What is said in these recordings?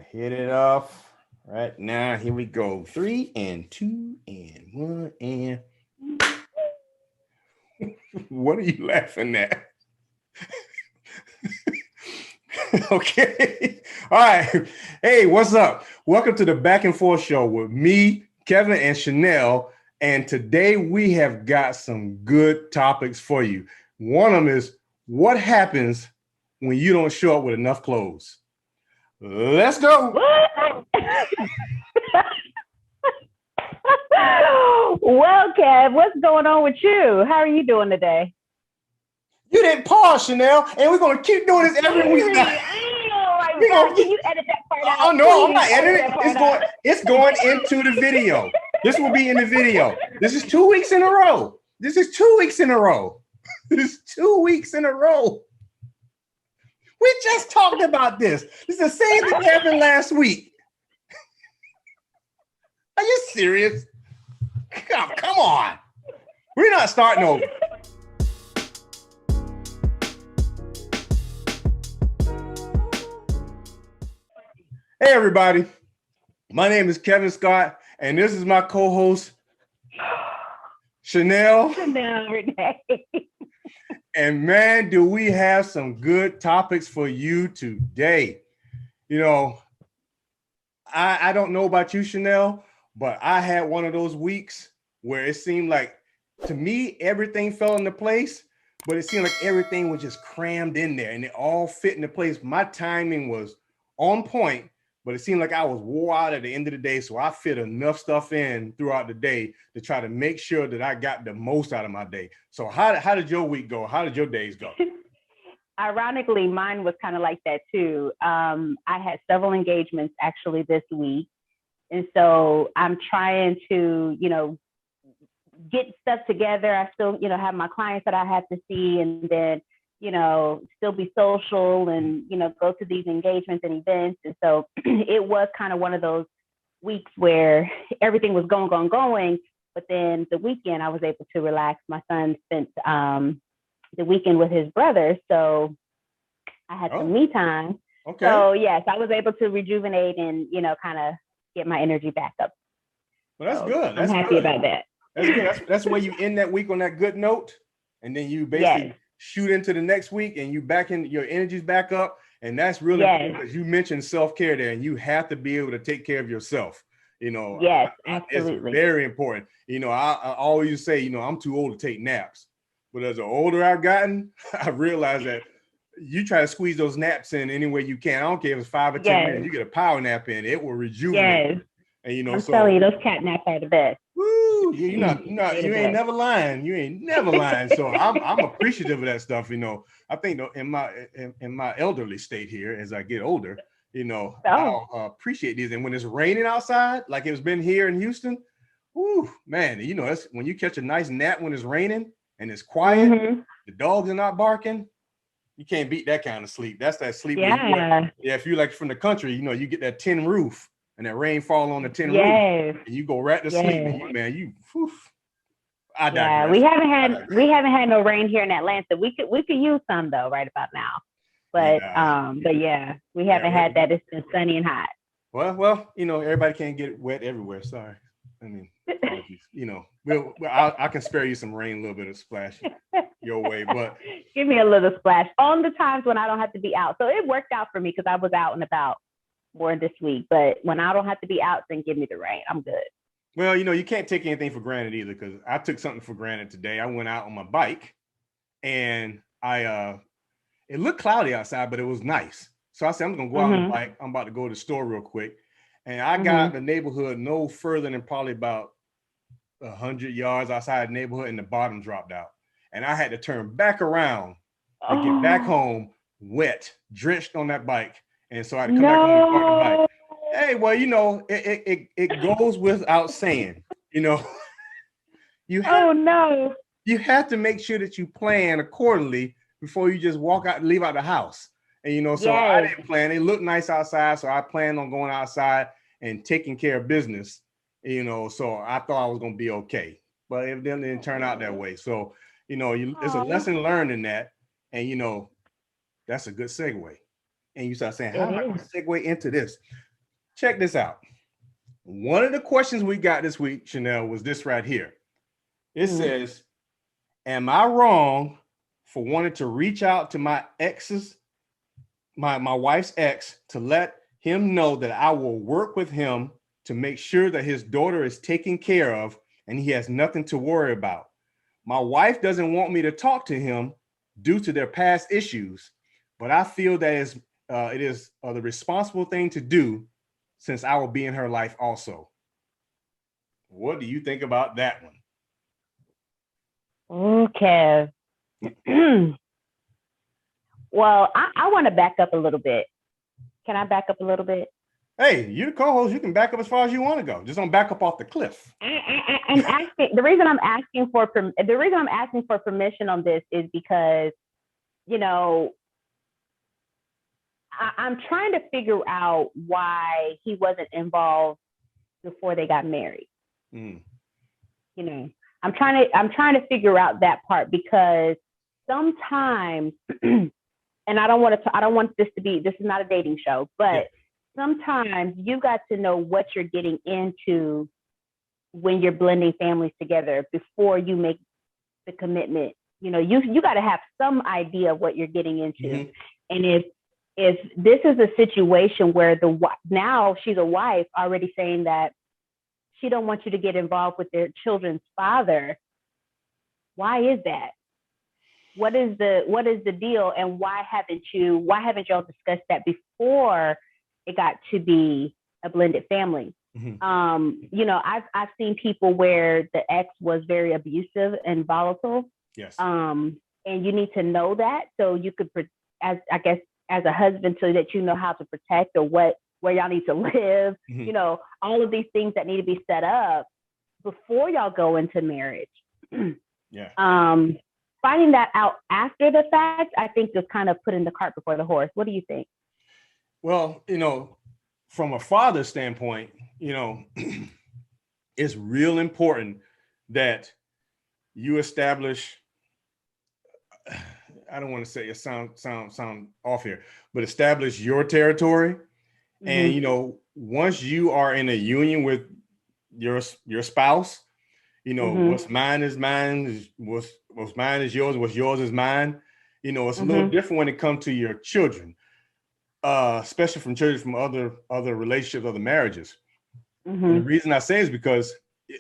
Hit it off right now. Here we go. 3 and 2 and 1 and what are you laughing at? Okay. All right. Hey, what's up? Welcome to the Back and Forth Show with me, Kevin, and Shanelle. And today we have got some good topics for you. One of them is what happens when you don't show up with enough clothes. Let's go. Well, Kev, what's going on with you? How are you doing today? You didn't pause, Shanelle, and we're going to keep doing this every week. Can you edit that part out? Oh, no, I'm not editing it. It's going into the video. This will be in the video. This is 2 weeks in a row. This is 2 weeks in a row. This is 2 weeks in a row. We just talked about this. This is the same thing happened last week. Are you serious? Come on. We're not starting over. Hey, everybody. My name is Kevin Scott, and this is my co-host, Shanelle. Renee. And man, do we have some good topics for you today. You know, I don't know about you, Shanelle, but I had one of those weeks where it seemed like, to me, everything fell into place, but it seemed like everything was just crammed in there and it all fit into place. My timing was on point, but it seemed like I was wore out at the end of the day. So I fit enough stuff in throughout the day to try to make sure that I got the most out of my day. So how did your week go? How did your days go? Ironically, mine was kind of like that too. I had several engagements actually this week. And so I'm trying to, get stuff together. I still, have my clients that I have to see, and then, still be social and, go to these engagements and events. And so it was kind of one of those weeks where everything was going. But then the weekend I was able to relax. My son spent the weekend with his brother. So I had some me time. Okay. So yes, I was able to rejuvenate and, kind of get my energy back up. Well, that's good. I'm happy about that. That's good. That's where you end that week on that good note. And then you basically shoot into the next week and you back in, your energy's back up. And that's really important because you mentioned self-care there, and you have to be able to take care of yourself. Yes, absolutely. It's very important. I always say, I'm too old to take naps. But as the older I've gotten, I realized that you try to squeeze those naps in any way you can. I don't care if it's 5 or 10 minutes. You get a power nap in, it will rejuvenate. Yes. And I'm telling you, those cat naps are the best. Woo! You ain't never lying. You ain't never lying. So I'm appreciative of that stuff. I think in my elderly state here, as I get older, I'll appreciate these. And when it's raining outside, like it's been here in Houston, whoo, man, that's when you catch a nice nap when it's raining and it's quiet, the dogs are not barking. You can't beat that kind of sleep. That's that sleep. Yeah. If you're like from the country, you get that tin roof and that rain fall on the tin roof and you go right to sleep. And I digress. We haven't had no rain here in Atlanta. We could use some though right about now. But we haven't had that. It's been sunny and hot. Well, everybody can't get wet everywhere. Sorry. I mean, I can spare you some rain, a little bit of splash your way, but give me a little splash on the times when I don't have to be out. So it worked out for me because I was out and about more this week. But when I don't have to be out, then give me the rain. I'm good. Well, you can't take anything for granted either, because I took something for granted today. I went out on my bike, and it looked cloudy outside, but it was nice. So I said, I'm gonna go out on the bike. I'm about to go to the store real quick. And I got out the neighborhood no further than probably about 100 yards outside the neighborhood, and the bottom dropped out. And I had to turn back around to get back home wet, drenched on that bike. And so I had to come back home and park the bike. Hey, well, it goes without saying, you have to make sure that you plan accordingly before you just walk out and leave out the house. And, so I didn't plan. It looked nice outside. So I planned on going outside and taking care of business, so I thought I was going to be okay. But it didn't turn out that way. So, there's a lesson learned in that. And, that's a good segue. And you start saying, how am I going to segue into this? Check this out. One of the questions we got this week, Shanelle, was this right here. It says, am I wrong for wanting to reach out to my ex's, my wife's ex, to let him know that I will work with him to make sure that his daughter is taken care of and he has nothing to worry about? My wife doesn't want me to talk to him due to their past issues, but I feel that it is the responsible thing to do since I will be in her life also. What do you think about that one? Okay. Well, I want to back up a little bit. Can I back up a little bit? Hey, you're the co-host. You can back up as far as you want to go. Just don't back up off the cliff. And the reason I'm asking for permission on this is because, you know, I'm trying to figure out why he wasn't involved before they got married. You know, I'm trying to figure out that part, because sometimes, and I don't want this is not a dating show, but sometimes you got to know what you're getting into when you're blending families together before you make the commitment. You know, you got to have some idea of what you're getting into. And if this is a situation where now she's a wife already saying that she don't want you to get involved with their children's father, why is that? What is the deal, and why haven't y'all discussed that before it got to be a blended family? You know, I've seen people where the ex was very abusive and volatile. Yes. And you need to know that, so you could, as a husband, so that you know how to protect or where y'all need to live. You know, all of these things that need to be set up before y'all go into marriage. Finding that out after the fact, I think, just kind of putting the cart before the horse. What do you think? Well, you know, from a father's standpoint, you know, it's real important that you establish, I don't want to say it sound off here, but establish your territory. And, you know, once you are in a union with your spouse, you know, what's mine is mine, what's mine is yours, what's yours is mine. You know, it's a little different when it comes to your children, especially from children from other relationships, other marriages. And the reason I say is because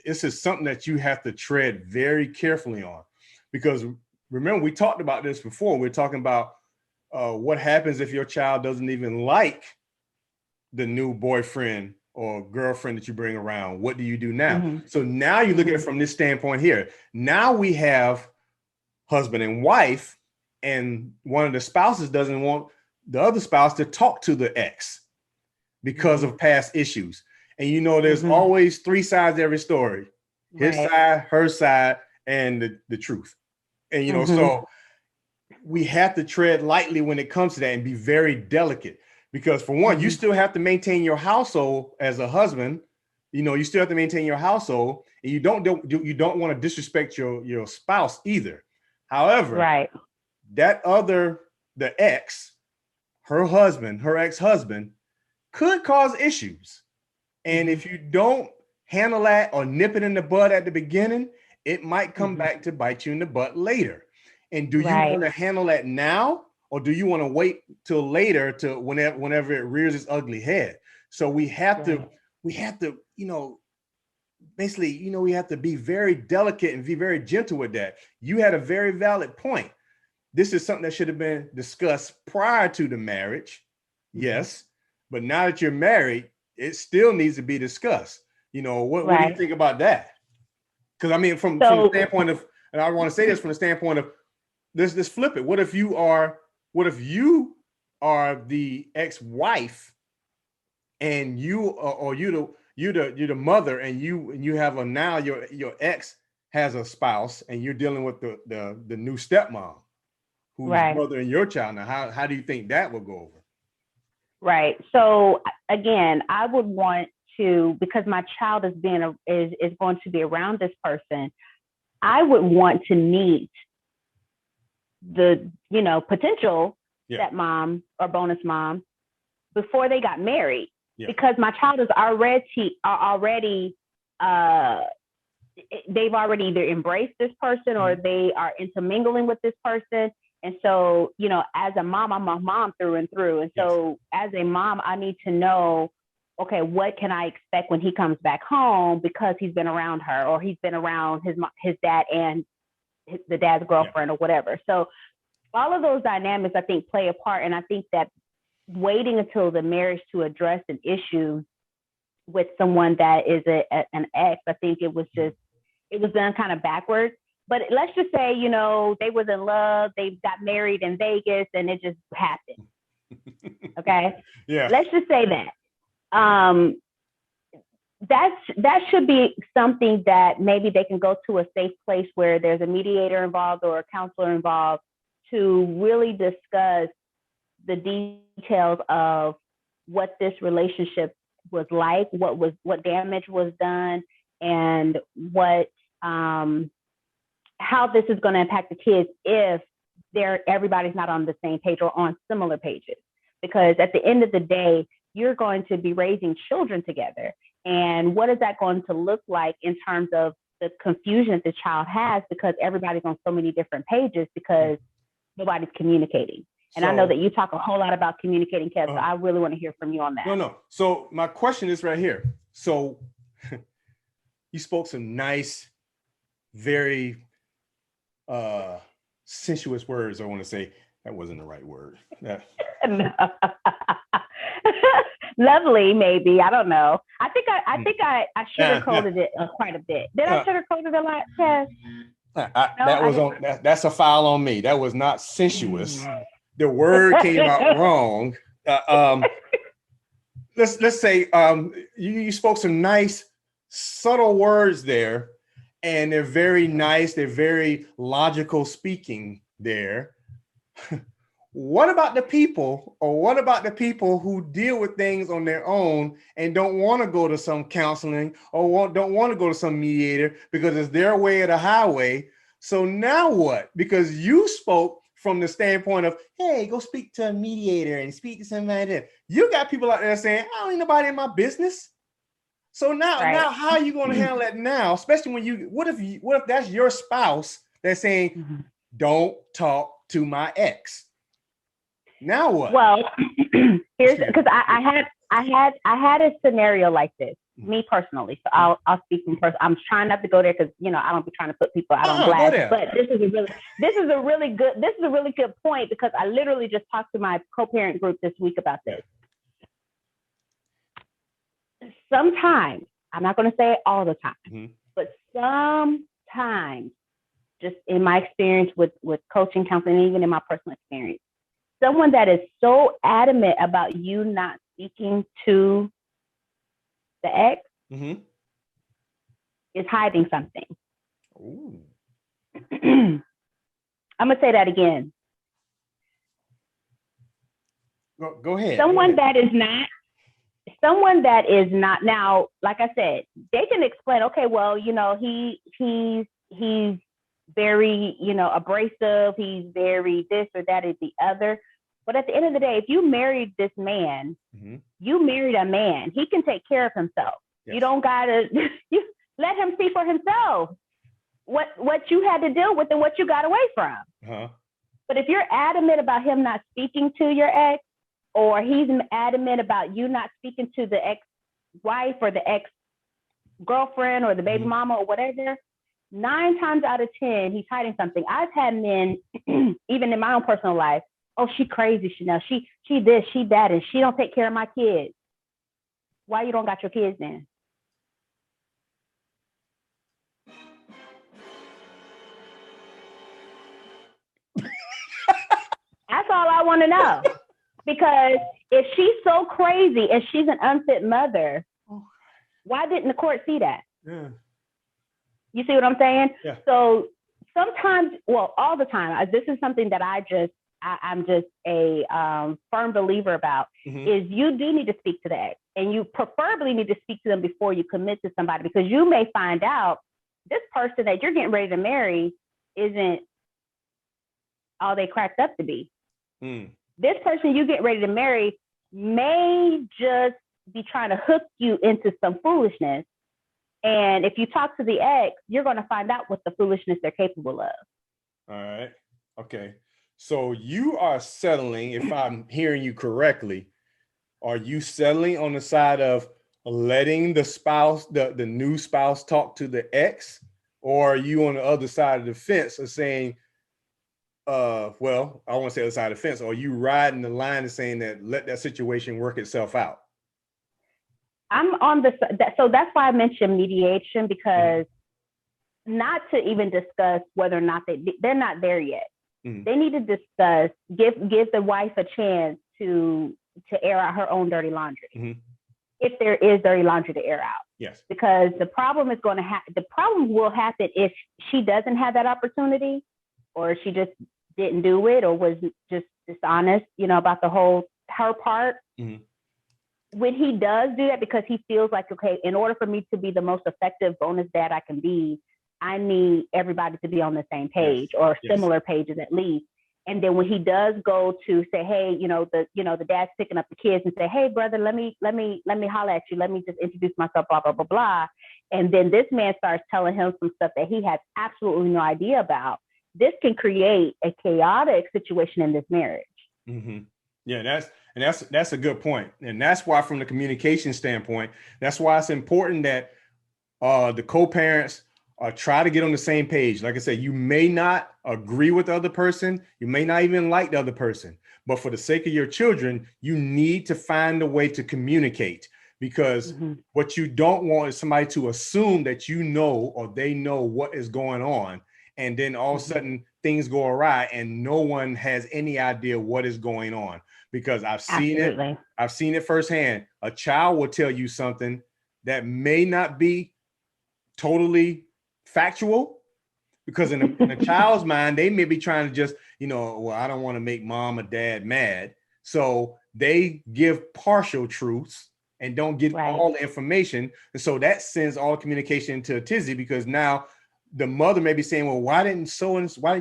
this is something that you have to tread very carefully on. Because remember, we talked about this before. We're talking about what happens if your child doesn't even like the new boyfriend or girlfriend that you bring around. What do you do now? So now you look at it from this standpoint here. Now we have husband and wife, and one of the spouses doesn't want the other spouse to talk to the ex because of past issues. And you know, there's always three sides to every story: his side, her side, and the truth. And you know, so we have to tread lightly when it comes to that and be very delicate. Because for one, you still have to maintain your household as a husband. You know, you still have to maintain your household, and you don't want to disrespect your spouse either. However, the ex, her ex-husband, could cause issues. And if you don't handle that or nip it in the bud at the beginning, it might come back to bite you in the butt later. And do you want to handle that now? Or do you want to wait till later to whenever it rears its ugly head? So we have to, you know, basically, you know, we have to be very delicate and be very gentle with that. You had a very valid point. This is something that should have been discussed prior to the marriage. Yes. But now that you're married, it still needs to be discussed. You know, what do you think about that? Because I mean, from the standpoint of, and I want to say this from the standpoint of, let's flip it. What if you are the ex-wife, and you're the mother, and you have now your ex has a spouse, and you're dealing with the new stepmom who's mothering your child. Now, how do you think that will go over? Right. So again, I would want to, because my child is going to be around this person, I would want to meet the, potential stepmom or bonus mom before they got married. because my child is already they've already either embraced this person or they are intermingling with this person. And so, you know, as a mom, I'm a mom through and through. And so as a mom, I need to know, okay, what can I expect when he comes back home because he's been around her or he's been around his dad and the dad's girlfriend or whatever. So all of those dynamics, I think, play a part. And I think that waiting until the marriage to address an issue with someone that is an ex, I think it was done kind of backwards. But let's just say, you know, they was in love, they got married in Vegas, and it just happened. Okay? Yeah. Let's just say that. That should be something that maybe they can go to a safe place where there's a mediator involved or a counselor involved to really discuss the details of what this relationship was like, what damage was done, and what how this is going to impact the kids if everybody's not on the same page or on similar pages. Because at the end of the day, you're going to be raising children together. And what is that going to look like in terms of the confusion the child has because everybody's on so many different pages because nobody's communicating. And I know that you talk a whole lot about communicating, Kev, so I really want to hear from you on that. No. So my question is right here. So you spoke some nice, very sensuous words. I want to say that wasn't the right word. Lovely, maybe. I don't know. I think I sugarcoated it quite a bit. Did I sugarcoat it a lot, Kev? That's a foul on me. That was not sensuous. The word came out wrong. Let's say you spoke some nice, subtle words there, and they're very nice. They're very logical speaking there. What about the people who deal with things on their own and don't want to go to some counseling or don't want to go to some mediator because it's their way or the highway? So now what? Because you spoke from the standpoint of, hey, go speak to a mediator and speak to somebody there. You got people out there saying, I don't need nobody in my business. So now how are you going to handle that now? Especially when what if that's your spouse that's saying, don't talk to my ex? Now what? Well, here's because I had a scenario like this, me personally. So I'll speak from person. I'm trying not to go there because I don't be trying to put people out on blast. But this is a really good point because I literally just talked to my co-parent group this week about this. Sometimes, I'm not going to say it all the time, but sometimes, just in my experience with coaching, counseling, even in my personal experience, someone that is so adamant about you not speaking to the ex is hiding something. I'm going to say that again. Go ahead. Someone that is not now, like I said, they can explain, okay, well, he's very, abrasive. He's very this or that or the other. But at the end of the day, if you married this man, you married a man. He can take care of himself. Yes. You don't gotta let him see for himself what you had to deal with and what you got away from. But if you're adamant about him not speaking to your ex, or he's adamant about you not speaking to the ex-wife or the ex-girlfriend or the baby mama or whatever, 9 times out of 10, he's hiding something. I've had men, even in my own personal life, oh, she crazy, Shanelle. She this, she that, and she don't take care of my kids. Why you don't got your kids then? That's all I want to know. Because if she's so crazy and she's an unfit mother, why didn't the court see that? Yeah. You see what I'm saying? Yeah. So sometimes, well, all the time, this is something that I'm just a firm believer about, is you do need to speak to the ex, and you preferably need to speak to them before you commit to somebody, because you may find out this person that you're getting ready to marry isn't all they cracked up to be. This person you get ready to marry may just be trying to hook you into some foolishness. And if you talk to the ex, you're going to find out what the foolishness they're capable of. All right. Okay. So you are settling, if I'm hearing you correctly, are you settling on the side of letting the spouse, the new spouse talk to the ex? Or are you on the other side of the fence of saying, well, I want to say other side of the fence, or are you riding the line and saying that let that situation work itself out? I'm on so that's why I mentioned mediation, because not to even discuss whether or not they're not there yet. They need to discuss, give the wife a chance to air out her own dirty laundry. If there is dirty laundry to air out. Yes. Because the problem will happen if she doesn't have that opportunity, or she just didn't do it, or was just dishonest, about her part. When he does do that, because he feels like, okay, in order for me to be the most effective bonus dad I can be, I need everybody to be on the same page, or similar pages at least. And then when he does go to say, hey, the dad's picking up the kids and say, hey, brother, let me holler at you. Let me just introduce myself, blah, blah, blah, blah. And then this man starts telling him some stuff that he has absolutely no idea about. This can create a chaotic situation in this marriage. Yeah, that's a good point. And that's why, from the communication standpoint, that's why it's important that the co-parents try to get on the same page. Like I said, you may not agree with the other person. You may not even like the other person. But for the sake of your children, you need to find a way to communicate, because what you don't want is somebody to assume that or they know what is going on. And then all of a sudden things go awry and no one has any idea what is going on. Because I've seen it firsthand. A child will tell you something that may not be totally factual, because in a child's mind, they may be trying to just, well, I don't want to make mom or dad mad. So they give partial truths and don't get all the information. And so that sends all communication into a tizzy, because now the mother may be saying, well, why didn't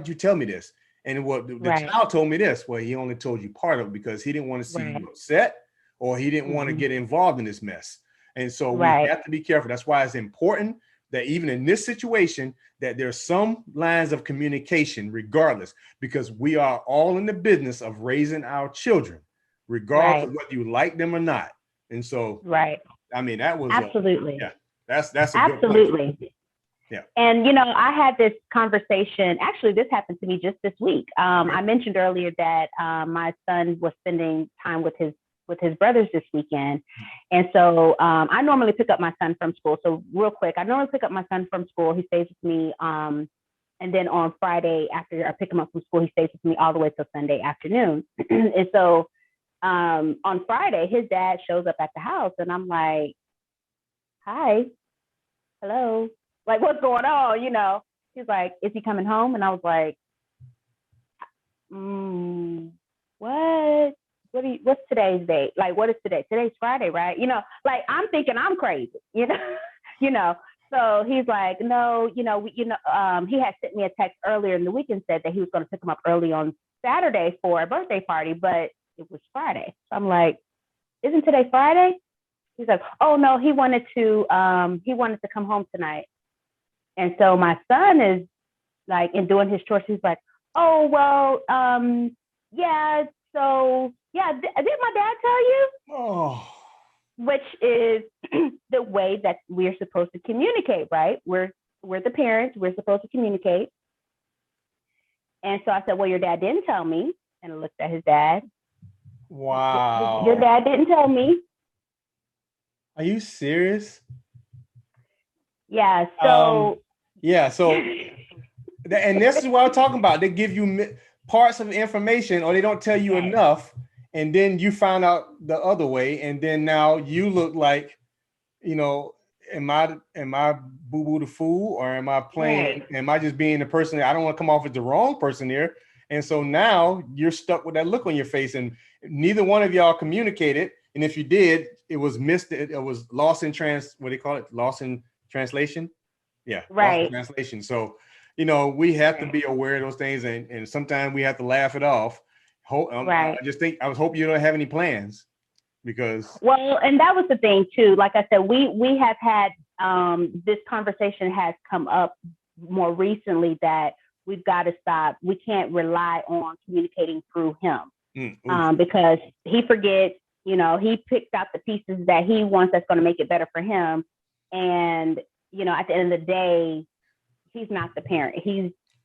you tell me this? And what the child told me this. Well, he only told you part of it because he didn't want to see you upset, or he didn't want to get involved in this mess. And so we have to be careful. That's why it's important that even in this situation, that there's some lines of communication regardless, because we are all in the business of raising our children, regardless of whether you like them or not. And so, I mean, that was absolutely, that's a absolutely good point. Yeah. And, I had this conversation. Actually, this happened to me just this week. I mentioned earlier that my son was spending time with his brothers this weekend. And so I normally pick up my son from school. So real quick, I normally pick up my son from school. He stays with me. And then on Friday, after I pick him up from school, he stays with me all the way till Sunday afternoon. And so on Friday, his dad shows up at the house and I'm like, hi, hello. Like, what's going on? He's like, is he coming home? And I was like, what? What's today's date? Like, what is today? Today's Friday, right? Like, I'm thinking I'm crazy, So he's like, no, he had sent me a text earlier in the week and said that he was going to pick him up early on Saturday for a birthday party, but it was Friday. So I'm like, isn't today Friday? He's like, oh no, he wanted to come home tonight. And so my son is like, in doing his chores, he's like, oh, well, yeah. So yeah, did my dad tell you? Oh. Which is the way that we're supposed to communicate, right? We're the parents. We're supposed to communicate. And so I said, well, your dad didn't tell me. And I looked at his dad. Wow. Your dad didn't tell me. Are you serious? Yeah. So. And this is what I'm talking about. They give you parts of information, or they don't tell you enough, and then you find out the other way, and then now you look like, am I boo-boo the fool, or am I playing? Am I just being the person that I don't want to come off as the wrong person here? And so now you're stuck with that look on your face, and neither one of y'all communicated. And if you did, it was missed. It was lost in lost in translation. Yeah. Right. Lost in translation. So, we have to be aware of those things, and sometimes we have to laugh it off. I was hoping you don't have any plans. because well, and that was the thing too. Like I said, we have had this conversation has come up more recently that we've got to stop. We can't rely on communicating through him because he forgets. You know, he picked out the pieces that he wants that's going to make it better for him. And, you know, at the end of the day, he's not the parent.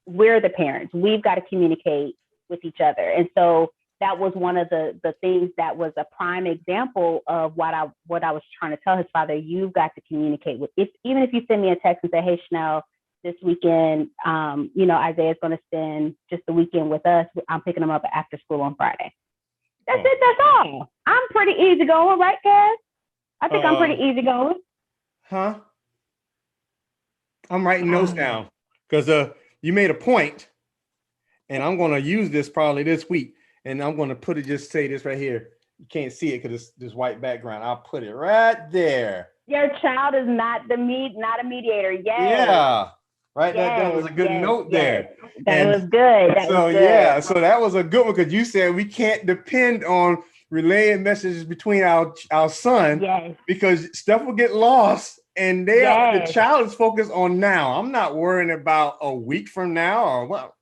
We're the parents. We've got to communicate with each other. And so that was one of the things that was a prime example of what I was trying to tell his father. You've got to communicate with, even if you send me a text and say, hey, Shanelle, this weekend, you know, Isaiah's going to spend just the weekend with us. I'm picking him up after school on Friday. That's it. That's all. I'm pretty easygoing, right, Kev? I think I'm pretty easygoing. Huh? I'm writing notes down because you made a point, and I'm going to use this probably this week, and I'm going to just say this right here. You can't see it because it's this white background. I'll put it right there. Your child is not a mediator. Yes. Yeah. Right. Yes. That was a good note there. That was good. Yeah. So that was a good one because you said we can't depend on relaying messages between our son because stuff will get lost and the child is focused on now. I'm not worrying about a week from now or what.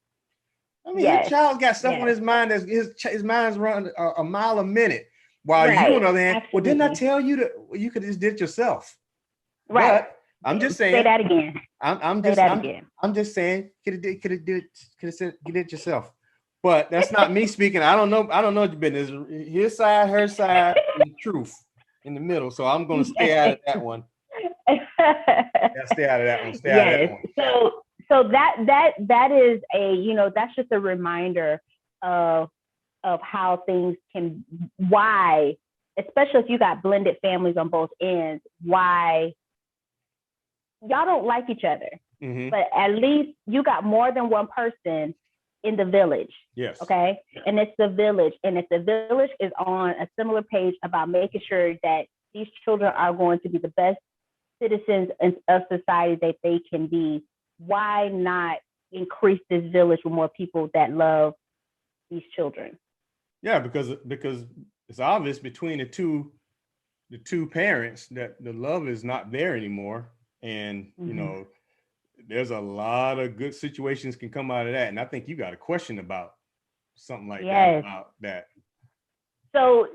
I mean, your child got stuff on his mind. His mind's running a mile a minute. While you, on the other hand, well, didn't I tell you that you could just did it yourself? Right. But I'm just saying. Say that again. I'm just saying. Could have said get it yourself. But that's not me speaking. I don't know your business. His side, her side, and the truth in the middle. So I'm going to stay out of that one. Stay out of that one. Stay out of that one. So that is that's just a reminder of how things why, especially if you got blended families on both ends, why y'all don't like each other. Mm-hmm. But at least you got more than one person in the village. Yes. Okay. Yeah. And it's the village. And if the village is on a similar page about making sure that these children are going to be the best citizens of society that they can be, why not increase this village with more people that love these children? Yeah, because it's obvious between the two parents that the love is not there anymore. And, you know, there's a lot of good situations can come out of that. And I think you got a question about something like that, about that. So,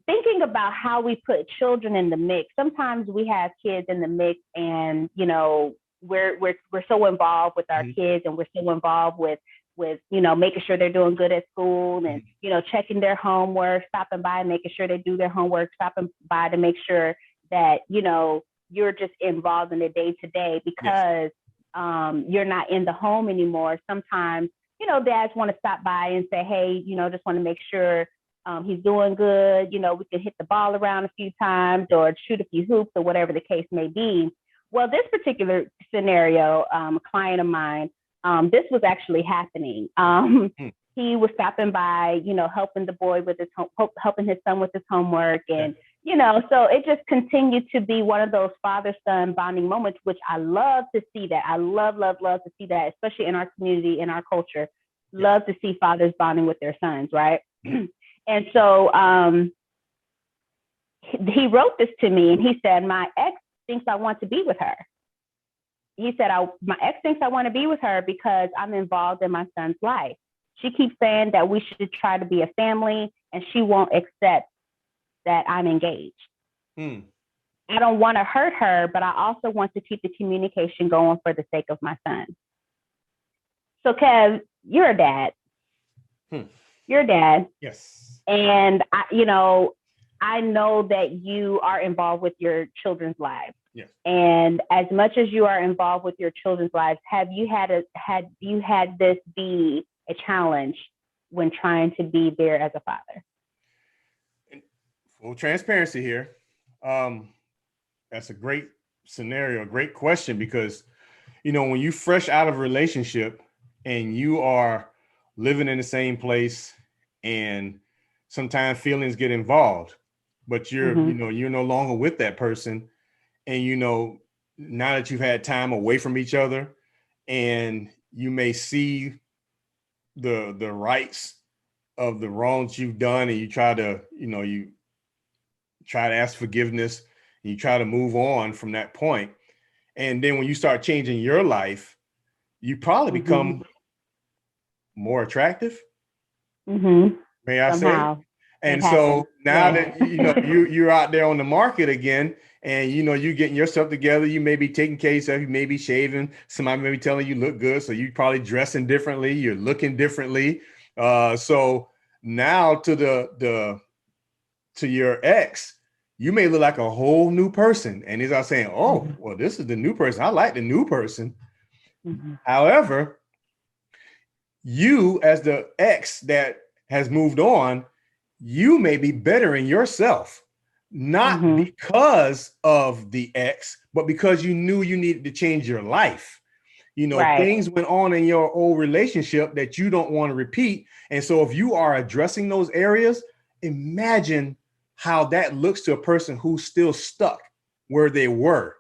thinking about how we put children in the mix, sometimes we have kids in the mix and, we're so involved with our kids and we're so involved with making sure they're doing good at school and, checking their homework, stopping by and making sure they do their homework, stopping by to make sure that, you're just involved in the day to day because you're not in the home anymore. Sometimes, dads want to stop by and say, hey, just want to make sure he's doing good. We can hit the ball around a few times or shoot a few hoops or whatever the case may be. Well, this particular scenario, a client of mine, this was actually happening. He was stopping by, helping the boy with helping his son with his homework. And, so it just continued to be one of those father-son bonding moments, which I love to see that. I love to see that, especially in our community, in our culture. Love to see fathers bonding with their sons, right? And so he wrote this to me and he said, my ex thinks I want to be with her. He said, my ex thinks I want to be with her because I'm involved in my son's life. She keeps saying that we should try to be a family and she won't accept that I'm engaged. I don't want to hurt her, but I also want to keep the communication going for the sake of my son. So Kev, you're a dad. You're a dad. Yes. And I know that you are involved with your children's lives. Yes. And as much as you are involved with your children's lives, have you had this be a challenge when trying to be there as a father? Full transparency here. That's a great scenario, a great question, because, when you fresh out of a relationship and you are living in the same place and sometimes feelings get involved, but you're no longer with that person. And, now that you've had time away from each other and you may see the rights of the wrongs you've done and you try to, try to ask forgiveness, and you try to move on from that point. And then when you start changing your life, you probably become more attractive. May I say? And so now that you're out there on the market again, and you're getting yourself together, you may be taking care of yourself, you may be shaving, somebody may be telling you look good, so you probably dressing differently, you're looking differently. So now to your ex, you may look like a whole new person. And he's out saying, oh, well, this is the new person. I like the new person. However, you as the ex that has moved on, you may be bettering yourself, not because of the ex, but because you knew you needed to change your life. Things went on in your old relationship that you don't want to repeat. And so if you are addressing those areas, imagine how that looks to a person who's still stuck where they were.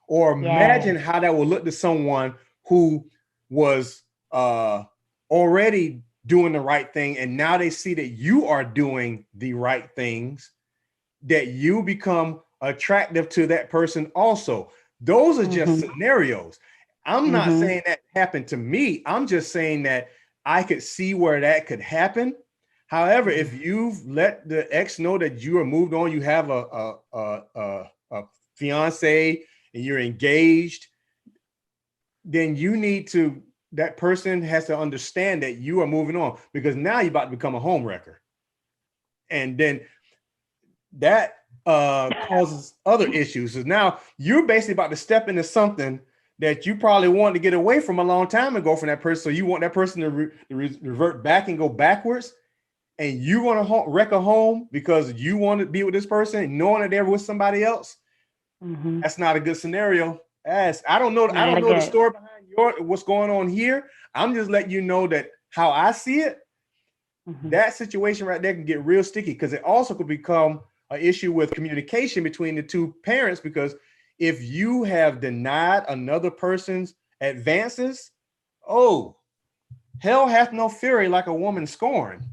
Or imagine how that will look to someone who was already doing the right thing, and now they see that you are doing the right things, that you become attractive to that person also. Those are just scenarios. I'm not saying that happened to me. I'm just saying that I could see where that could happen. However, if you've let the ex know that you are moved on, you have a fiance and you're engaged, then that person has to understand that you are moving on, because now you're about to become a home wrecker. And then that causes other issues. So now you're basically about to step into something that you probably wanted to get away from a long time ago from that person. So you want that person to revert back and go backwards, and you want to wreck a home because you want to be with this person, knowing that they're with somebody else. That's not a good scenario. I don't know the story behind what's going on here. I'm just letting you know that how I see it, that situation right there can get real sticky, because it also could become an issue with communication between the two parents, because if you have denied another person's advances, oh, hell hath no fury like a woman scorned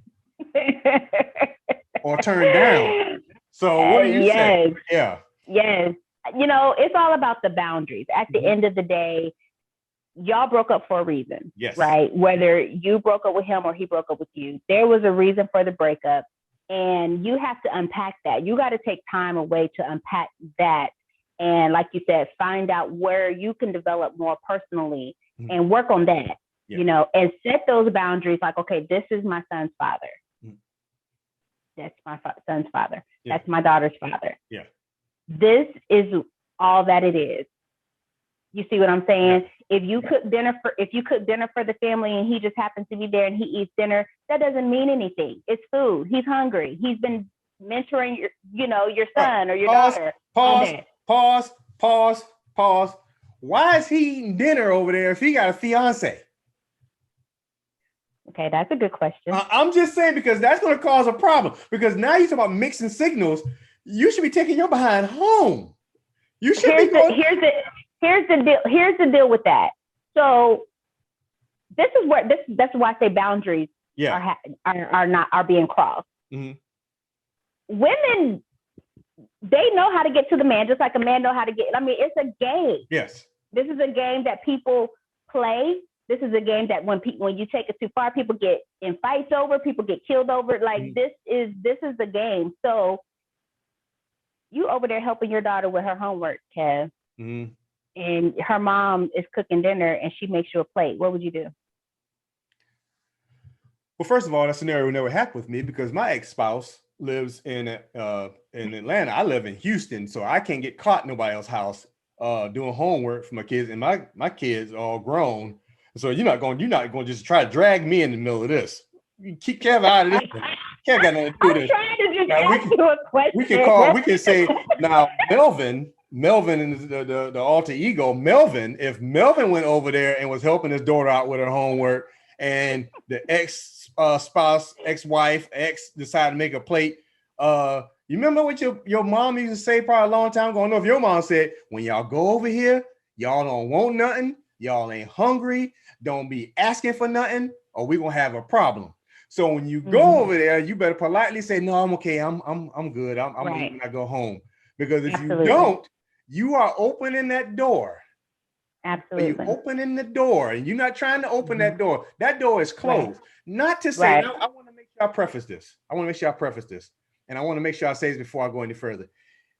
or turned down. So what do you say? Yeah. Yes. It's all about the boundaries. At the end of the day, y'all broke up for a reason, right? Whether you broke up with him or he broke up with you, there was a reason for the breakup, and you have to unpack that. You got to take time away to unpack that. And like you said, find out where you can develop more personally and work on that, and set those boundaries. Like, okay, this is my son's father. That's my son's father. That's my daughter's father. This is all that it is. You see what I'm saying? If you cook dinner for the family and he just happens to be there and he eats dinner, that doesn't mean anything. It's food. He's hungry. He's been mentoring your son or your daughter. Pause. Why is he eating dinner over there if he got a fiance? Okay, that's a good question. I'm just saying, because that's going to cause a problem. Because now you're talking about mixing signals. You should be taking your behind home. You should be going. Here's the deal. Here's the deal with that. So that's why I say boundaries are being crossed. Women, they know how to get to the man, just like a man know how to get. I mean, it's a game. Yes. This is a game that people play. This is a game that when you take it too far, people get in fights over, people get killed over. Like this is the game. So you over there helping your daughter with her homework, Kev, and her mom is cooking dinner and she makes you a plate. What would you do? Well, first of all, that scenario never happened with me because my ex-spouse lives in Atlanta. I live in Houston, so I can't get caught in nobody else's house doing homework for my kids, and my kids are all grown. So you're not going to just try to drag me in the middle of this. You keep Kev out of this. Kev got nothing to do with this. I'm trying to just ask you a question. We can say now Melvin is the alter ego. Melvin, if Melvin went over there and was helping his daughter out with her homework, and the ex-spouse, ex-wife, decided to make a plate, you remember what your mom used to say probably a long time ago? I don't know if your mom said, when y'all go over here, y'all don't want nothing, y'all ain't hungry, don't be asking for nothing, or we're gonna have a problem. So when you go over there, you better politely say, no, I'm okay. I'm good. I'm right. leaving. I go home. Because if Absolutely. you don't, you are opening that door. Absolutely. When you opening the door and you're not trying to open that door is closed. Right. Not to say, right. I want to make sure I preface this. And I want to make sure I say this before I go any further.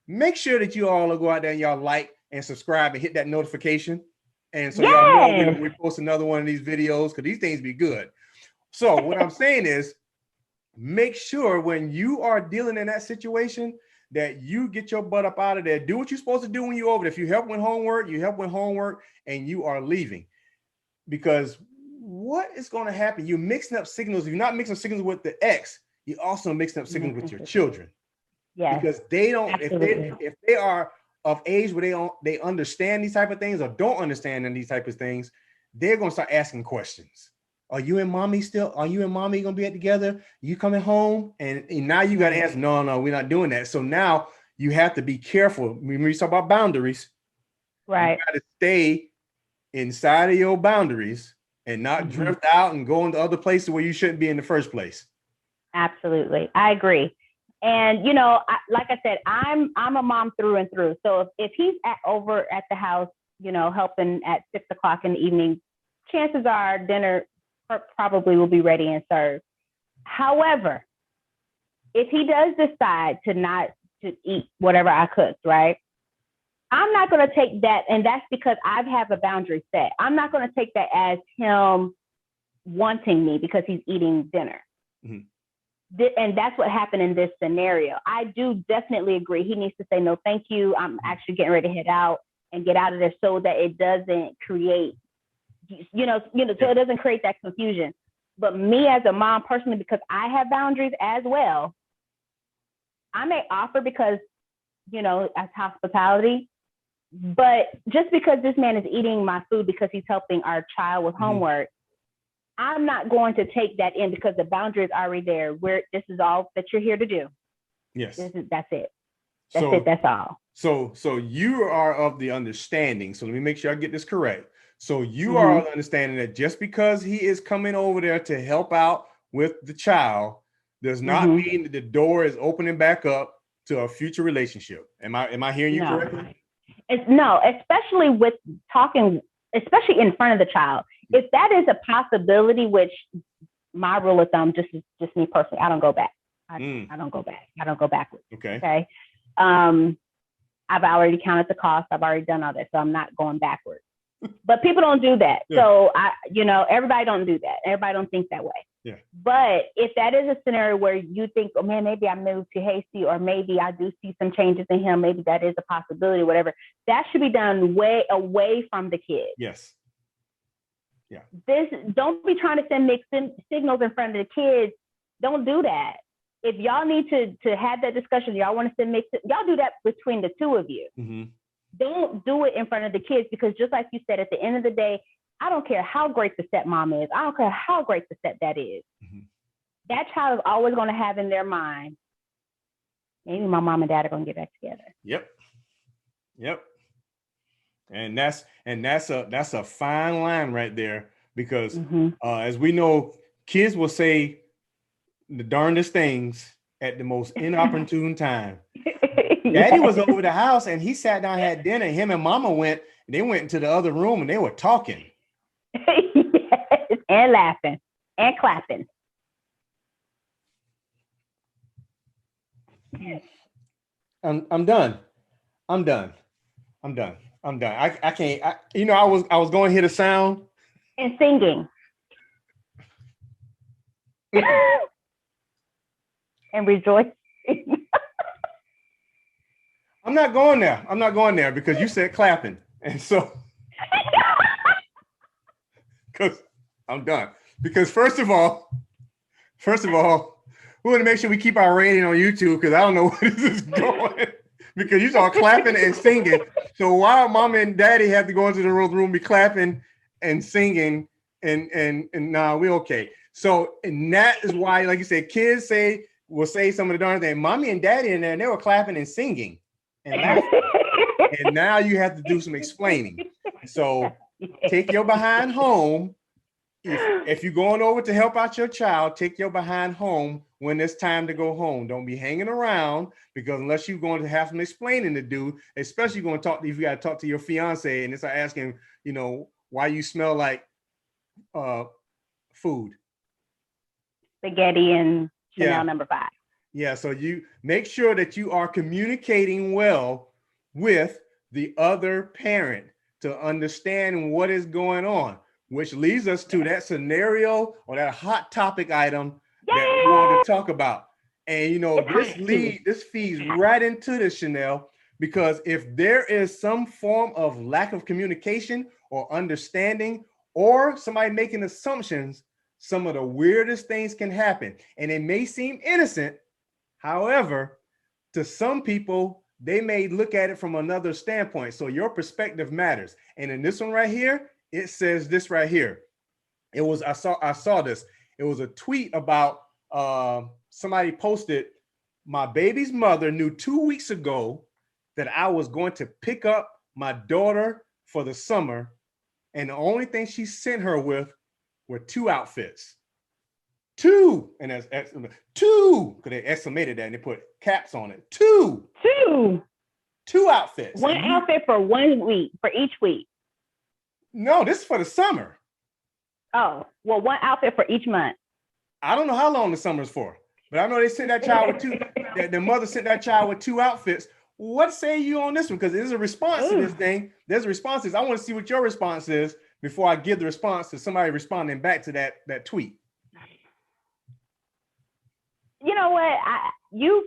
Make sure that you all go out there and y'all like and subscribe and hit that notification. And so y'all know when we post another one of these videos, because these things be good. So what I'm saying is, make sure when you are dealing in that situation that you get your butt up out of there. Do what you're supposed to do when you're over there. If you help with homework, and you are leaving. Because what is going to happen? You're mixing up signals. If you're not mixing signals with the ex, you're also mixing up signals with your children. Yeah. Because they don't, if they are of age where they understand these type of things or don't understand these type of things, they're going to start asking questions. Are you and mommy going to be together? You coming home? And now you got to answer, no, we're not doing that. So now you have to be careful. When we talk about boundaries, right? You got to stay inside of your boundaries and not drift out and go into other places where you shouldn't be in the first place. Absolutely. I agree. And, like I said, I'm a mom through and through. So if he's over at the house, helping at 6 o'clock in the evening, chances are dinner probably will be ready and served. However, if he does decide to eat whatever I cooked, right? I'm not going to take that. And that's because I have a boundary set. I'm not going to take that as him wanting me because he's eating dinner. Mm-hmm. And that's what happened in this scenario. I do definitely agree. He needs to say, no, thank you. I'm actually getting ready to head out and get out of there so that it doesn't create, so it doesn't create that confusion. But me as a mom personally, because I have boundaries as well, I may offer because, as hospitality, but just because this man is eating my food because he's helping our child with homework, I'm not going to take that in because the boundary is already there. This is all that you're here to do. Yes. That's it. That's all. So you are of the understanding. So let me make sure I get this correct. So you are understanding that just because he is coming over there to help out with the child does not mean that the door is opening back up to a future relationship. Am I hearing you correctly? No, especially with talking, especially in front of the child. If that is a possibility, which my rule of thumb, just me personally, I don't go back. I don't go back. I don't go backwards. Okay. I've already counted the cost. I've already done all that. So I'm not going backwards. But people don't do that. Yeah. So everybody don't do that. Everybody don't think that way. Yeah. But if that is a scenario where you think, oh man, maybe I moved too hasty, or maybe I do see some changes in him, maybe that is a possibility, whatever, that should be done way away from the kid. Yes. Yeah. Don't be trying to send mixed signals in front of the kids. Don't do that. If y'all need to have that discussion, y'all want to send mixed, y'all do that between the two of you. Mm-hmm. Don't do it in front of the kids, because just like you said, at the end of the day, I don't care how great the stepmom is. I don't care how great the stepdad is. Mm-hmm. That child is always going to have in their mind, maybe my mom and dad are going to get back together. Yep. And that's a fine line right there, because as we know, kids will say the darndest things at the most inopportune time. Daddy was over the house and he sat down, had dinner. Him and mama went into the other room and they were talking. Yes, and laughing and clapping. I'm done. I can't. I was going to hit a sound and singing and rejoicing. I'm not going there because you said clapping, and so because I'm done. Because first of all, we want to make sure we keep our rating on YouTube, because I don't know where this is going. Because you start clapping and singing. So why mama and daddy have to go into the room, be clapping and singing, and nah, we're okay. So, and that is why, like you said, kids will say some of the darn things. Mommy and daddy in there, and they were clapping and singing and laughing. And now you have to do some explaining. So take your behind home if you're going over to help out your child, take your behind home when it's time to go home. Don't be hanging around, because unless you're going to have some explaining to do, especially you're going to talk, if you got to talk to your fiance and it's like asking, why you smell like food. Spaghetti and Chanel number 5. Yeah, so you make sure that you are communicating well with the other parent to understand what is going on, which leads us to that scenario or that hot topic item that we want to talk about. And this feeds right into this, Shanelle, because if there is some form of lack of communication or understanding, or somebody making assumptions, some of the weirdest things can happen. And it may seem innocent. However, to some people, they may look at it from another standpoint. So your perspective matters. And in this one right here, it says this right here. I saw this. It was a tweet about somebody posted, my baby's mother knew 2 weeks ago that I was going to pick up my daughter for the summer. And the only thing she sent her with were 2 outfits. 2, and that's 2, because they estimated that and they put caps on it. 2 outfits. 1 outfit for 1 week, for each week. No, this is for the summer. Oh, well, 1 outfit for each month. I don't know how long the summer's for, but I know they sent that child with 2. The mother sent that child with 2 outfits. What say you on this one? Because there's a response to this thing. There's a response. I want to see what your response is before I give the response to somebody responding back to that tweet. You know what? You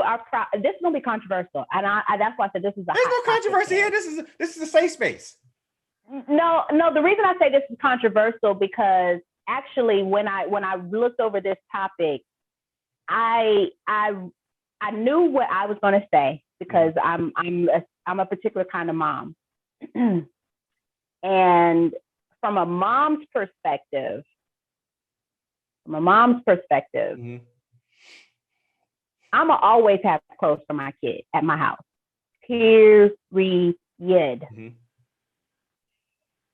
are this is gonna be controversial, and that's why I said this is a. There's no controversy here. This is a safe space. No. The reason I say this is controversial because actually, when I looked over this topic, I knew what I was going to say because I'm a particular kind of mom, and from a mom's perspective, mm-hmm. I'ma always have clothes for my kid at my house. Period. Mm-hmm.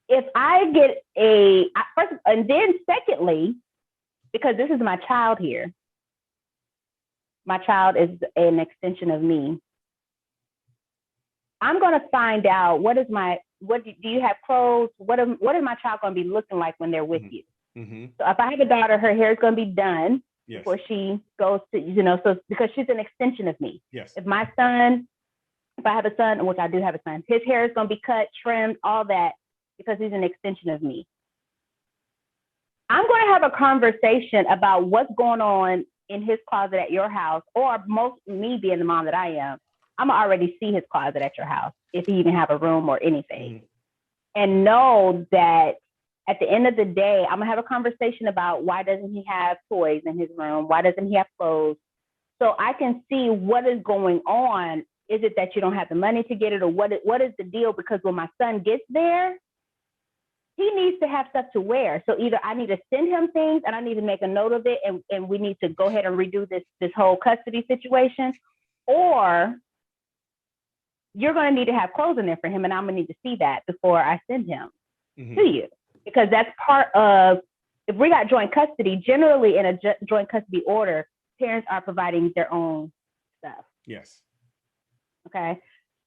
If I get first, and then secondly, because this is my child here, my child is an extension of me. I'm going to find out do you have clothes? What is my child going to be looking like when they're with mm-hmm. you? Mm-hmm. So if I have a daughter, her hair is going to be done before she goes to, so because she's an extension of me. Yes. If I have a son, which I do have a son, his hair is going to be cut, trimmed, all that, because he's an extension of me. I'm going to have a conversation about what's going on in his closet at your house, or me being the mom that I am, I'm going to already see his closet at your house, if he even have a room or anything. Mm-hmm. And know that at the end of the day, I'm going to have a conversation about why doesn't he have toys in his room? Why doesn't he have clothes? So I can see what is going on. Is it that you don't have the money to get it, or what is the deal? Because when my son gets there, he needs to have stuff to wear. So either I need to send him things and I need to make a note of it, and we need to go ahead and redo this whole custody situation, or you're going to need to have clothes in there for him, and I'm going to need to see that before I send him mm-hmm. to you. Because that's part of, if we got joint custody, generally in a joint custody order, parents are providing their own stuff. Yes. Okay.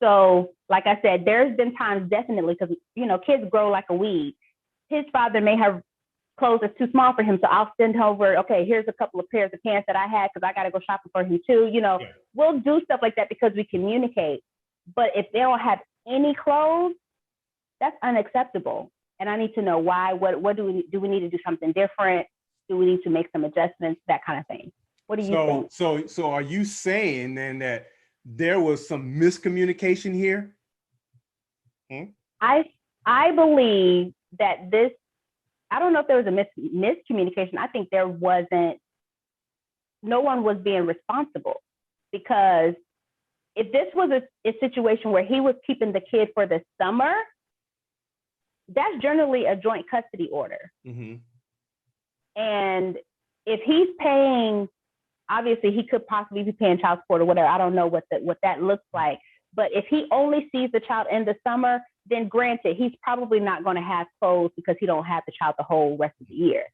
So, like I said, there's been times definitely, because, kids grow like a weed. His father may have clothes that's too small for him. So I'll send over, okay, here's a couple of pairs of pants that I had because I got to go shopping for him too. We'll do stuff like that because we communicate. But if they don't have any clothes, that's unacceptable. And I need to know why. What do we need to do something different? Do we need to make some adjustments? That kind of thing. What do you think? So are you saying then that there was some miscommunication here? I believe that this, I don't know if there was a miscommunication. I think no one was being responsible, because if this was a situation where he was keeping the kid for the summer, that's generally a joint custody order. Mm-hmm. And if he's paying, obviously he could possibly be paying child support or whatever. I don't know what that looks like. But if he only sees the child in the summer, then granted, he's probably not going to have clothes because he don't have the child the whole rest of the year.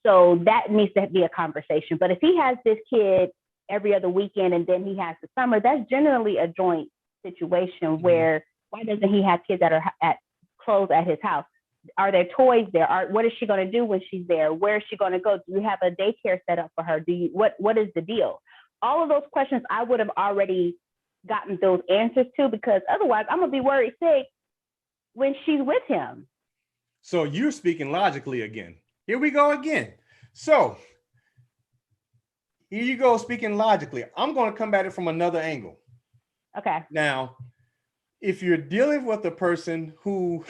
So that needs to be a conversation. But if he has this kid every other weekend and then he has the summer, that's generally a joint situation where why doesn't he have kids that are at clothes at his house? Are there toys there? What is she going to do when she's there? Where is she going to go? Do you have a daycare set up for her? What is the deal? All of those questions I would have already gotten those answers to, because otherwise I'm gonna be worried sick when she's with him. So you're speaking logically again. Here we go again. So here you go, speaking logically. I'm going to come at it from another angle. Okay. Now, if you're dealing with a person who,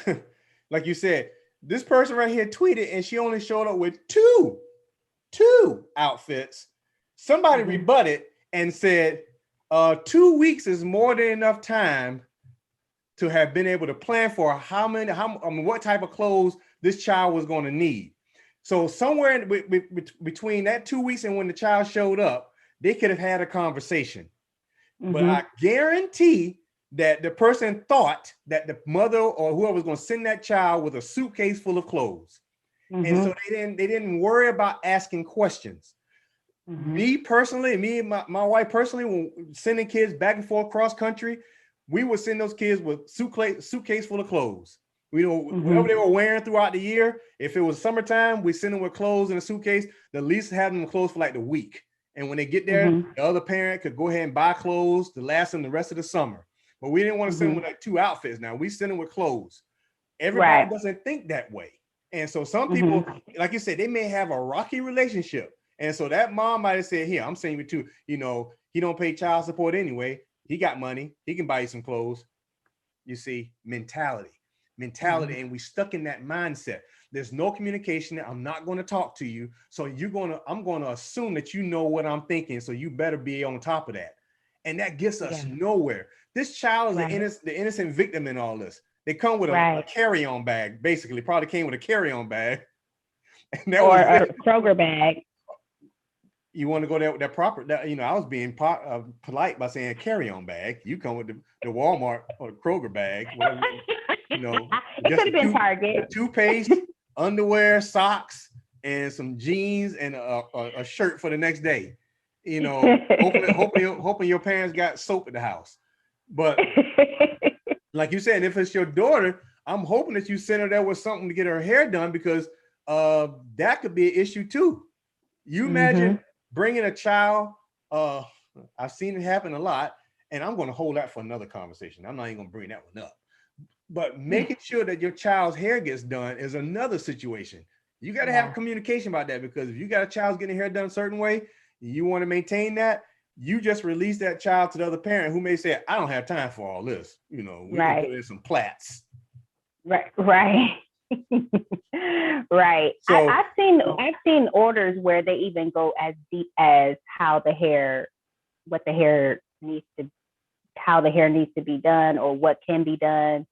like you said, this person right here tweeted and she only showed up with two outfits, somebody rebutted and said 2 weeks is more than enough time to have been able to plan for what type of clothes this child was going to need. So somewhere between that 2 weeks and when the child showed up, they could have had a conversation. But I guarantee that the person thought that the mother or whoever was going to send that child with a suitcase full of clothes. And so they didn't worry about asking questions. Me personally, me and my wife personally, when sending kids back and forth cross country, we would send those kids with suitcase full of clothes. You know, whatever they were wearing throughout the year. If it was summertime, we send them with clothes in a suitcase. The least have them clothes for like the week. And when they get there, the other parent could go ahead and buy clothes to last them the rest of the summer. But we didn't want to send them with like 2 outfits. Now we send them with clothes. Everybody doesn't think that way. And so some people, like you said, they may have a rocky relationship. And so that mom might have said, here, I'm sending you 2, you know, he don't pay child support anyway. He got money. He can buy you some clothes. You see, mentality. And we stuck in that mindset. There's no communication. I'm not going to talk to you. So I'm going to assume that you know what I'm thinking. So you better be on top of that. And that gets us nowhere. This child is the innocent victim in all this. They come with a carry-on bag, basically. Probably came with a carry-on bag. And that was a Kroger bag. You want to go there with that proper, I was being polite by saying carry-on bag. You come with the Walmart or Kroger bag, whatever. It could have been Target. Toothpaste, underwear, socks, and some jeans and a shirt for the next day. Hoping your parents got soap at the house. But like you said, if it's your daughter, I'm hoping that you send her there with something to get her hair done, because that could be an issue too. You imagine bringing a child. I've seen it happen a lot, and I'm going to hold that for another conversation. I'm not even going to bring that one up. But making sure that your child's hair gets done is another situation. You got to have communication about that, because if you got a child getting hair done a certain way, you want to maintain that, you just release that child to the other parent who may say, I don't have time for all this. We can put in some plaits. Right. Right. So, I've seen orders where they even go as deep as how the hair needs to be done, or what can be done.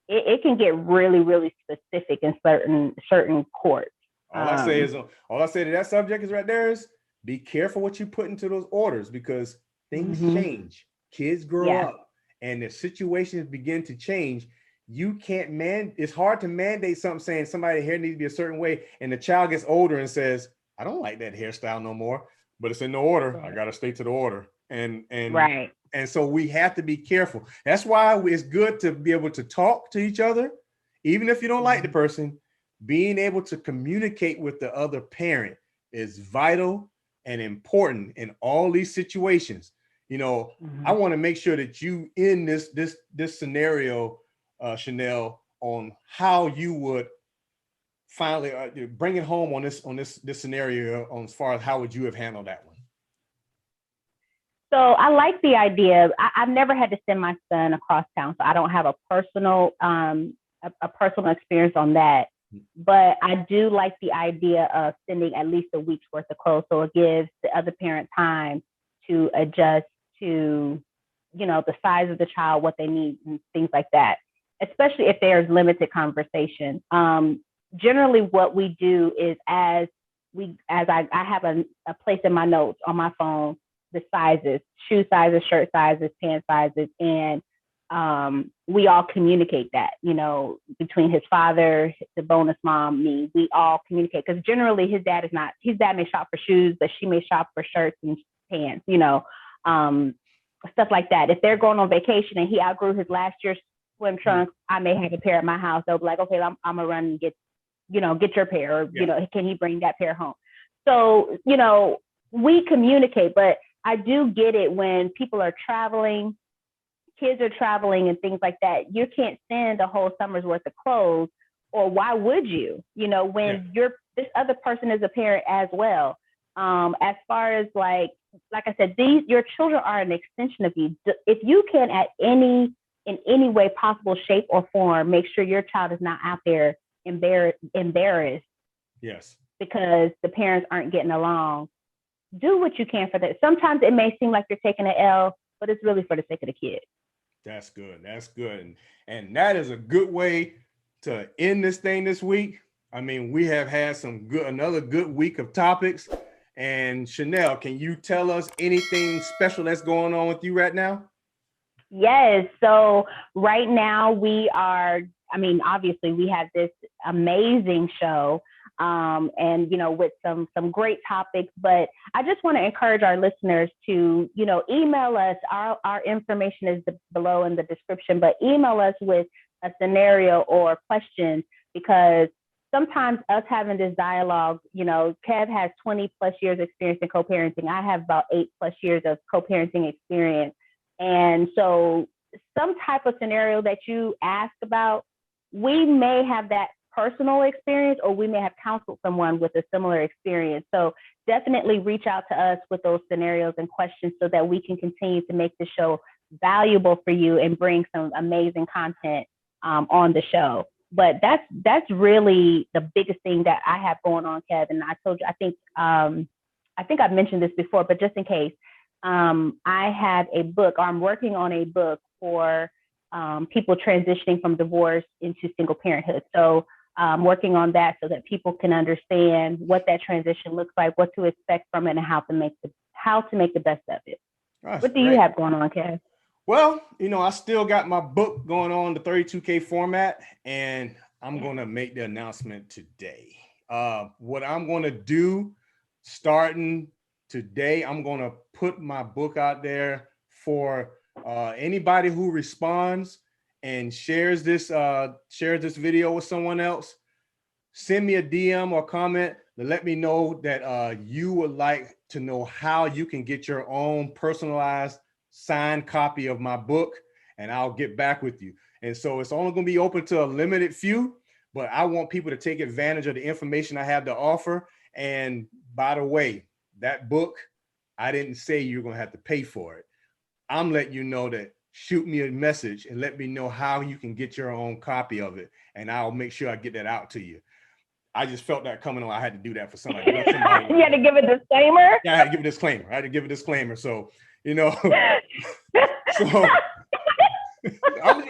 It can get really, really specific in certain courts. All I say to that subject is right there is be careful what you put into those orders, because things change. Kids grow up and the situations begin to change. You can't it's hard to mandate something saying somebody's hair needs to be a certain way, and the child gets older and says, I don't like that hairstyle no more, but it's in the order. Right. I got to stay to the order. And so we have to be careful. That's why it's good to be able to talk to each other, even if you don't like the person. Being able to communicate with the other parent is vital and important in all these situations. I want to make sure that you in this scenario, Shanelle, on how you would finally bring it home on this scenario, on as far as how would you have handled that one? So I like the idea. I've never had to send my son across town, so I don't have a personal experience on that. But I do like the idea of sending at least a week's worth of clothes, so it gives the other parent time to adjust to, the size of the child, what they need, and things like that. Especially if there's limited conversation. Generally, what we do is I have a place in my notes on my phone, the sizes, shoe sizes, shirt sizes, pant sizes, and we all communicate that, between his father, the bonus mom, me, we all communicate, because generally his dad may shop for shoes, but she may shop for shirts and pants, stuff like that. If they're going on vacation and he outgrew his last year's swim trunks, I may have a pair at my house. They'll be like, okay, I'm gonna run and get your pair, or can he bring that pair home? So we communicate, but I do get it when people are traveling, kids are traveling and things like that. You can't send a whole summer's worth of clothes, or why would you? When this other person is a parent as well. As far as like I said, your children are an extension of you. If you can in any way possible, shape or form, make sure your child is not out there embarrassed. Yes. Because the parents aren't getting along. Do what you can for that. Sometimes it may seem like you're taking an L, but it's really for the sake of the kid. That's good. That's good. And that is a good way to end this thing this week. I mean, we have had another good week of topics. And Shanelle, can you tell us anything special that's going on with you right now? Yes. So right now obviously we have this amazing show, and with some great topics, but I just want to encourage our listeners to email us. Our information is below in the description, but email us with a scenario or questions, because sometimes us having this dialogue, Kev has 20 plus years experience in co-parenting. I have about 8 plus years of co-parenting experience, and so some type of scenario that you ask about, we may have that personal experience, or we may have counseled someone with a similar experience. So definitely reach out to us with those scenarios and questions, so that we can continue to make the show valuable for you and bring some amazing content on the show. But that's really the biggest thing that I have going on, Kev. And I told you, I think I've mentioned this before, but just in case, I have a book, or I'm working on a book for people transitioning from divorce into single parenthood. So I'm working on that so that people can understand what that transition looks like, what to expect from it, and how to make the best of it. That's what do great. You have going on, Kev? Well, I still got my book going on, the 32K format, and I'm going to make the announcement today. What I'm going to do starting today, I'm going to put my book out there for anybody who responds and shares this video with someone else. Send me a DM or comment to let me know that you would like to know how you can get your own personalized signed copy of my book, and I'll get back with you. And so it's only going to be open to a limited few, but I want people to take advantage of the information I have to offer. And by the way, that book, I didn't say you're going to have to pay for it. I'm letting you know that shoot me a message and let me know how you can get your own copy of it, and I'll make sure I get that out to you. I just felt that coming on. I had to do that for somebody. You had to give a disclaimer? Yeah, I had to give a disclaimer. So, so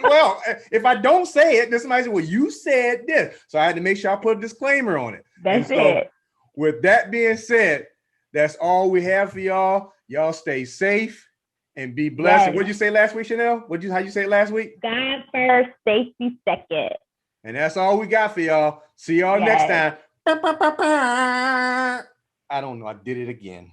well, if I don't say it, then somebody said, well, you said this. So I had to make sure I put a disclaimer on it. That's it. With that being said, that's all we have for y'all. Y'all stay safe and be blessed. Yes. And what did you say last week, Shanelle? How you say it last week? God first, safety second. And that's all we got for y'all. See y'all next time. I don't know. I did it again.